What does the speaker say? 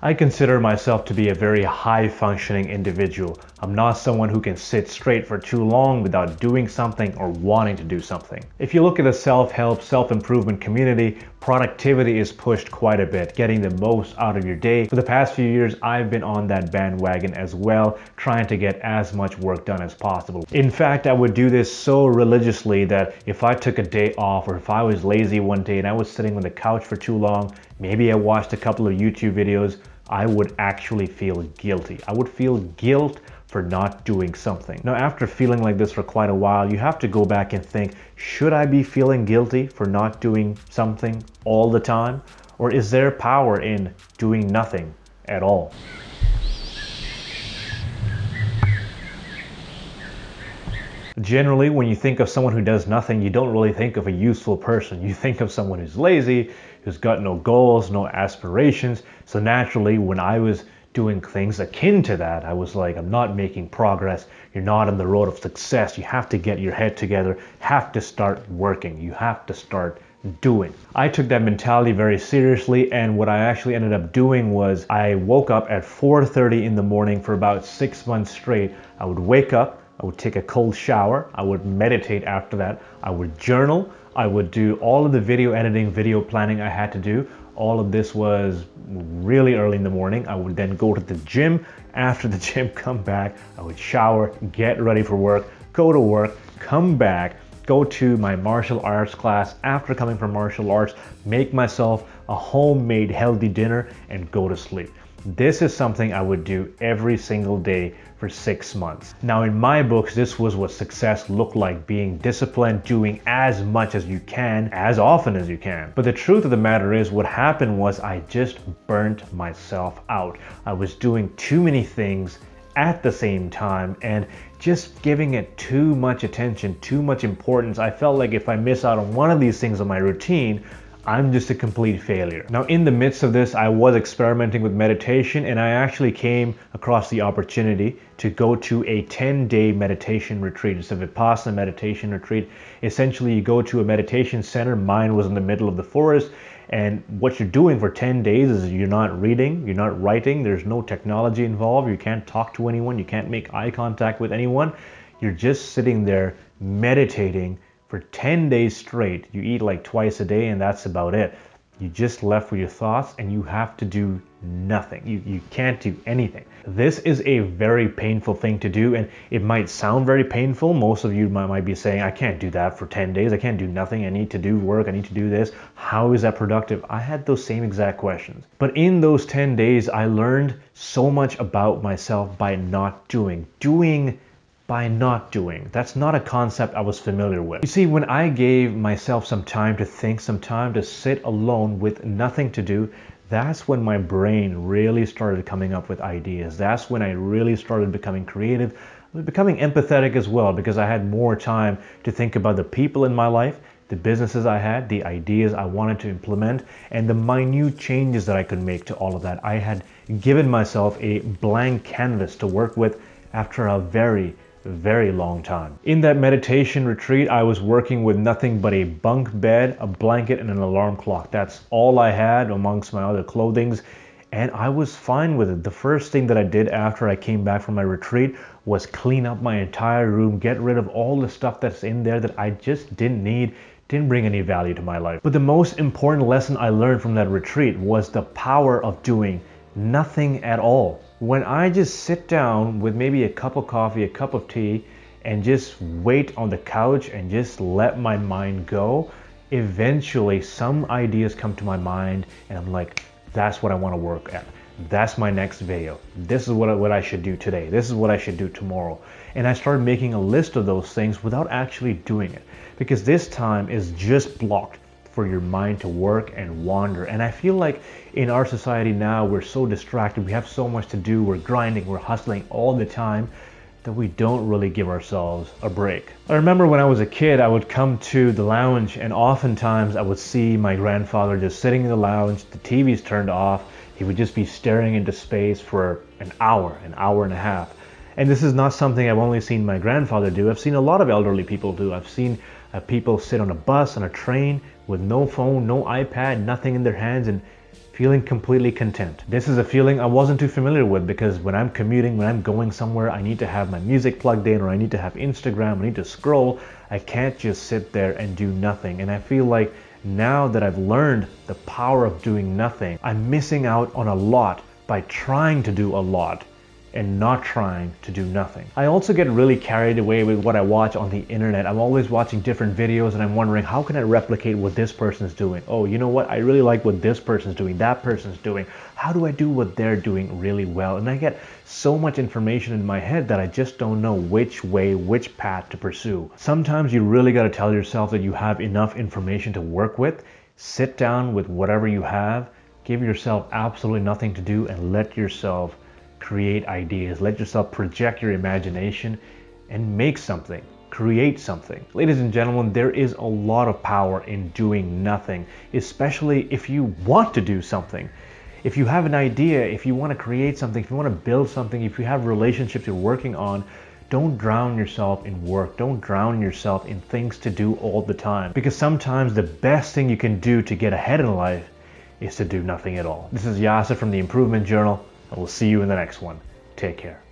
I consider myself to be a very high-functioning individual. I'm not someone who can sit straight for too long without doing something or wanting to do something. If you look at the self-help, self-improvement community, productivity is pushed quite a bit, getting the most out of your day. For the past few years, I've been on that bandwagon as well, trying to get as much work done as possible. In fact, I would do this so religiously that if I took a day off or if I was lazy one day and I was sitting on the couch for too long, maybe I watched a couple of YouTube videos, I would actually feel guilty. I would feel guilt for not doing something. Now, after feeling like this for quite a while, you have to go back and think, should I be feeling guilty for not doing something all the time? Or is there power in doing nothing at all? Generally, when you think of someone who does nothing, you don't really think of a useful person. You think of someone who's lazy, who's got no goals, no aspirations. So naturally, when I was doing things akin to that, I was like, I'm not making progress. You're not on the road of success. You have to get your head together, have to start working. You have to start doing. I took that mentality very seriously, and what I actually ended up doing was I woke up at 4:30 in the morning for about 6 months straight. I would wake up, I would take a cold shower, I would meditate after that, I would journal, I would do all of the video editing, video planning I had to do. All of this was really early in the morning. I would then go to the gym. After the gym, come back, I would shower, get ready for work, go to work, come back, go to my martial arts class. After coming from martial arts, make myself a homemade healthy dinner and go to sleep. This is something I would do every single day for 6 months. Now, in my books, this was what success looked like: being disciplined, doing as much as you can, as often as you can. But the truth of the matter is, what happened was I just burnt myself out. I was doing too many things at the same time and just giving it too much attention, too much importance. I felt like if I miss out on one of these things on my routine, I'm just a complete failure. Now, in the midst of this, I was experimenting with meditation, and I actually came across the opportunity to go to a 10-day meditation retreat. It's a Vipassana meditation retreat. Essentially, you go to a meditation center. Mine was in the middle of the forest, and what you're doing for 10 days is you're not reading, you're not writing, there's no technology involved, you can't talk to anyone, you can't make eye contact with anyone. You're just sitting there meditating for 10 days straight. You eat like twice a day and that's about it. You just left with your thoughts and you have to do nothing. You can't do anything. This is a very painful thing to do, and it might sound very painful. Most of you might be saying, I can't do that for 10 days. I can't do nothing. I need to do work. I need to do this. How is that productive? I had those same exact questions. But in those 10 days, I learned so much about myself by not doing. By not doing. That's not a concept I was familiar with. You see, when I gave myself some time to think, some time to sit alone with nothing to do, that's when my brain really started coming up with ideas. That's when I really started becoming creative, becoming empathetic as well, because I had more time to think about the people in my life, the businesses I had, the ideas I wanted to implement, and the minute changes that I could make to all of that. I had given myself a blank canvas to work with after a very long time. In that meditation retreat, I was working with nothing but a bunk bed, a blanket, and an alarm clock. That's all I had amongst my other clothings, and I was fine with it. The first thing that I did after I came back from my retreat was clean up my entire room, get rid of all the stuff that's in there that I just didn't need, didn't bring any value to my life. But the most important lesson I learned from that retreat was the power of doing nothing at all. When I just sit down with maybe a cup of coffee, a cup of tea, and just wait on the couch and just let my mind go, eventually some ideas come to my mind and I'm like, that's what I want to work at. That's my next video. This is what I should do today. This is what I should do tomorrow. And I started making a list of those things without actually doing it, because this time is just blocked for your mind to work and wander. And I feel like in our society now, we're so distracted, we have so much to do, we're grinding, we're hustling all the time, that we don't really give ourselves a break. I remember when I was a kid, I would come to the lounge and oftentimes I would see my grandfather just sitting in the lounge, the TV's turned off, he would just be staring into space for an hour and a half. And this is not something I've only seen my grandfather do. I've seen a lot of elderly people do. I've seen people sit on a bus, on a train, with no phone, no iPad, nothing in their hands, and feeling completely content. This is a feeling I wasn't too familiar with because when I'm commuting, when I'm going somewhere, I need to have my music plugged in or I need to have Instagram, I need to scroll. I can't just sit there and do nothing. And I feel like now that I've learned the power of doing nothing, I'm missing out on a lot by trying to do a lot and not trying to do nothing. I also get really carried away with what I watch on the internet. I'm always watching different videos and I'm wondering, how can I replicate what this person's doing? Oh, you know what? I really like what this person's doing, that person's doing. How do I do what they're doing really well? And I get so much information in my head that I just don't know which way, which path to pursue. Sometimes you really got to tell yourself that you have enough information to work with. Sit down with whatever you have, give yourself absolutely nothing to do, and let yourself create ideas. Let yourself project your imagination and make something, create something. Ladies and gentlemen, there is a lot of power in doing nothing, especially if you want to do something. If you have an idea, if you want to create something, if you want to build something, if you have relationships you're working on, don't drown yourself in work. Don't drown yourself in things to do all the time. Because sometimes the best thing you can do to get ahead in life is to do nothing at all. This is Yasser from the Improvement Journal. I will see you in the next one. Take care.